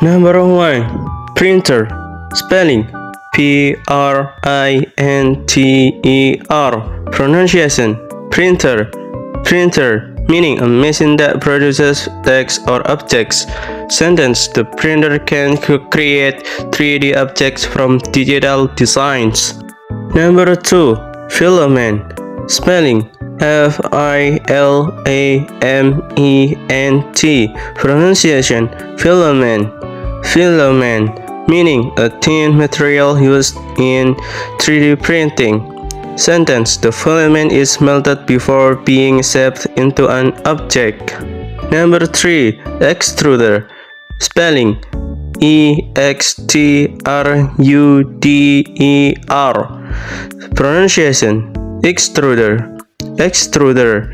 Number 1. Printer. Spelling Printer. Pronunciation printer. Printer, meaning a machine that produces text or objects. Sentence: the printer can create 3D objects from digital designs. Number 2. Filament. Spelling Filament. Pronunciation filament. Filament, meaning a thin material used in 3D printing. Sentence: the filament is melted before being shaped into an object. Number 3. Extruder. Spelling Extruder. Pronunciation extruder. Extruder,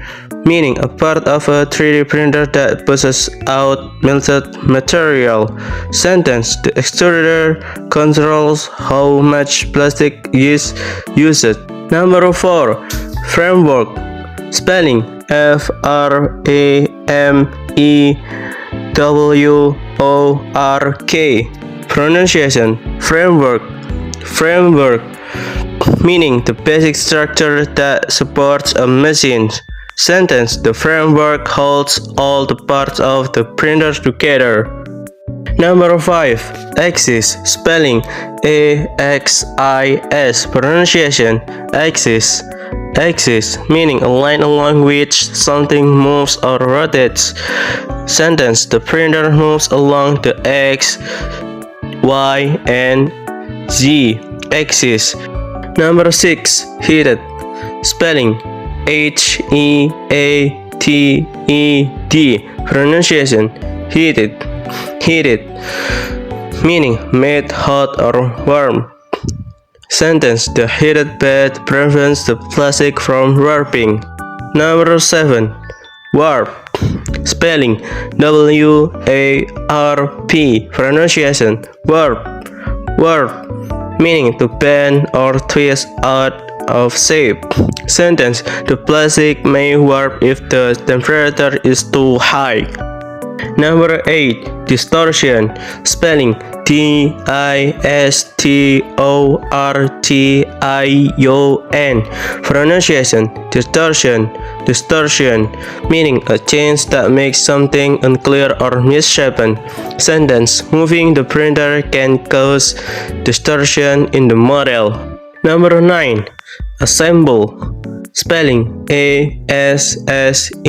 meaning a part of a 3D printer that pushes out melted material. Sentence: the extruder controls how much plastic is used. Number 4. Framework. Spelling Framework. Pronunciation framework. Framework, meaning the basic structure that supports a machine. Sentence: the framework holds all the parts of the printer together. Number 5. Axis. Spelling Axis. Pronunciation axis. Axis, meaning a line along which something moves or rotates. Sentence: the printer moves along the X, Y, and Z axis. Number 6. Heated. Spelling Heated. Pronunciation heated. Heated, meaning made hot or warm. Sentence: the heated bed prevents the plastic from warping. Number 7. Warp. Spelling Warp. Pronunciation warp. Warp, meaning to bend or twist out of shape. Sentence: the plastic may warp if the temperature is too high. Number 8. Distortion. Spelling Distortion. Pronunciation distortion. Distortion, meaning a change that makes something unclear or misshapen. Sentence: moving the printer can cause distortion in the model. Number 9. Assemble. Spelling Assemble.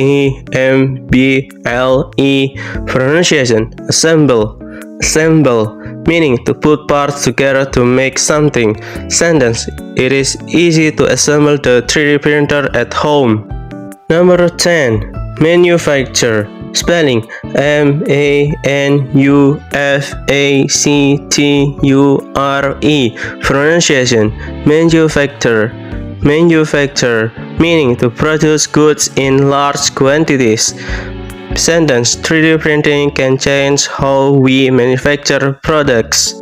Pronunciation assemble. Assemble, meaning to put parts together to make something. Sentence: it is easy to assemble the 3D printer at home. Number 10. Manufacture. Spelling Manufacture. Pronunciation manufacture. Manufacture, meaning to produce goods in large quantities. Sentence: 3D printing can change how we manufacture products.